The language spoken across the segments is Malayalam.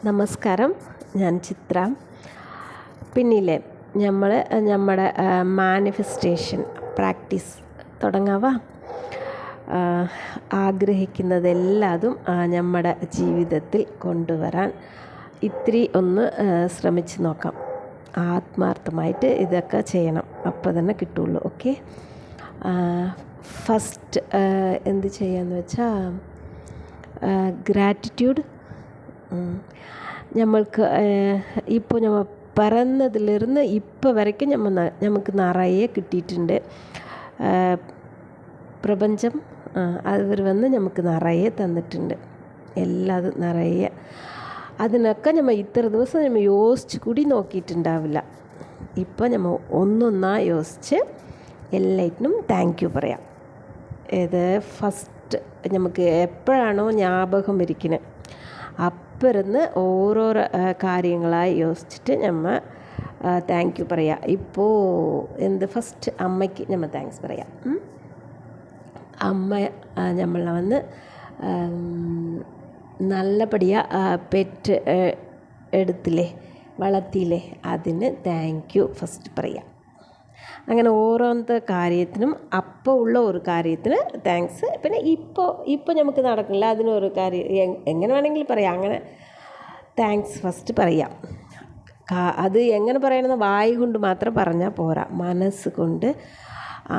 നമസ്കാരം, ഞാൻ ചിത്ര. പിന്നില്ലേ നമ്മുടെ മാനിഫെസ്റ്റേഷൻ പ്രാക്ടീസ് തുടങ്ങാവാ. ആഗ്രഹിക്കുന്നതെല്ലാതും നമ്മുടെ ജീവിതത്തിൽ കൊണ്ടുവരാൻ ഇത്തിരി ഒന്ന് ശ്രമിച്ച് നോക്കാം. ആത്മാർത്ഥമായിട്ട് ഇതൊക്കെ ചെയ്യണം, അപ്പോൾ തന്നെ കിട്ടുള്ളൂ. ഓക്കെ, ഫസ്റ്റ് എന്ത് ചെയ്യാന്ന് വെച്ചാൽ ഗ്രാറ്റിറ്റ്യൂഡ്. നമ്മൾക്ക് ഇപ്പോൾ നമ്മൾ പറന്നതിലിരുന്ന് ഇപ്പോൾ വരയ്ക്കും നമുക്ക് നിറയെ കിട്ടിയിട്ടുണ്ട്. പ്രപഞ്ചം അവർ വന്ന് നമുക്ക് നിറയെ തന്നിട്ടുണ്ട്, എല്ലാതും നിറയെ. അതിനൊക്കെ നമ്മൾ ഇത്ര ദിവസം നമ്മൾ യോജിച്ച് കൂടി നോക്കിയിട്ടുണ്ടാവില്ല. ഇപ്പോൾ നമ്മൾ ഒന്നൊന്നാ യോജിച്ച് എല്ലാറ്റിനും താങ്ക് യു പറയാം. ഇത് ഫസ്റ്റ് നമുക്ക് എപ്പോഴാണോ ജ്ഞാപകം ഇരിക്കുന്നത് അപ്പുറന്ന് ഓരോരോ കാര്യങ്ങളായി യോജിച്ചിട്ട് നമ്മൾ താങ്ക് യു പറയാം. ഇപ്പോൾ ഫസ്റ്റ് അമ്മയ്ക്ക് നമ്മൾ താങ്ക്സ് പറയാം. അമ്മ നമ്മളെ വന്ന് നല്ലപടിயாக പെറ്റ് എടുത്തില്ലേ, വളർത്തിയില്ലേ, അതിന് താങ്ക് യു ഫസ്റ്റ് പറയാം. അങ്ങനെ ഓരോന്നത്തെ കാര്യത്തിനും അപ്പോൾ ഉള്ള ഒരു കാര്യത്തിന് താങ്ക്സ്. പിന്നെ ഇപ്പോൾ നമുക്ക് നടക്കില്ല, അതിനൊരു കാര്യം എങ്ങനെ വേണമെങ്കിലും പറയാം. അങ്ങനെ താങ്ക്സ് ഫസ്റ്റ് പറയാം. അത് എങ്ങനെ പറയണമെന്ന് വായി കൊണ്ട് മാത്രം പറഞ്ഞാൽ പോരാ, മനസ്സ് കൊണ്ട്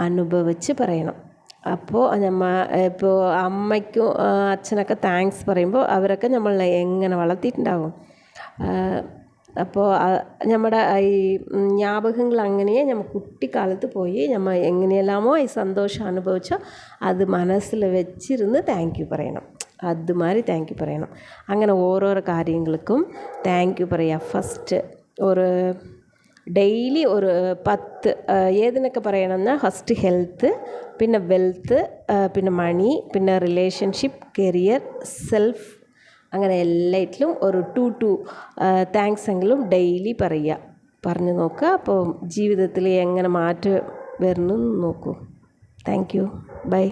അനുഭവിച്ച് പറയണം. അപ്പോൾ ഇപ്പോൾ അമ്മയ്ക്കും അച്ഛനൊക്കെ താങ്ക്സ് പറയുമ്പോൾ അവരൊക്കെ നമ്മളെ എങ്ങനെ വളർത്തിയിട്ടുണ്ടാവും. അപ്പോൾ നമ്മുടെ ഈ ജ്ഞാപകങ്ങൾ അങ്ങനെയേ നമ്മൾ കുട്ടിക്കാലത്ത് പോയി നമ്മൾ എങ്ങനെയെല്ലാമോ ഈ സന്തോഷം അനുഭവിച്ചോ അത് മനസ്സിൽ വെച്ചിരുന്ന് താങ്ക് യു പറയണം. അതുമാതിരി താങ്ക് യു പറയണം. അങ്ങനെ ഓരോരോ കാര്യങ്ങൾക്കും താങ്ക് യു പറയുക. ഫസ്റ്റ് ഒരു ഡെയിലി ഒരു 10 ഏതിനൊക്കെ പറയണമെന്നാൽ ഫസ്റ്റ് ഹെൽത്ത്, പിന്നെ വെൽത്ത്, പിന്നെ മണി, പിന്നെ റിലേഷൻഷിപ്പ്, കരിയർ, സെൽഫ്, അങ്ങനെ എല്ലാറ്റിലും ഒരു 2 താങ്ക്സ് എങ്കിലും ഡെയിലി പറഞ്ഞു നോക്കുക. അപ്പോൾ ജീവിതത്തിൽ എങ്ങനെ മാറ്റം വരുന്നു നോക്കൂ. Thank you, by.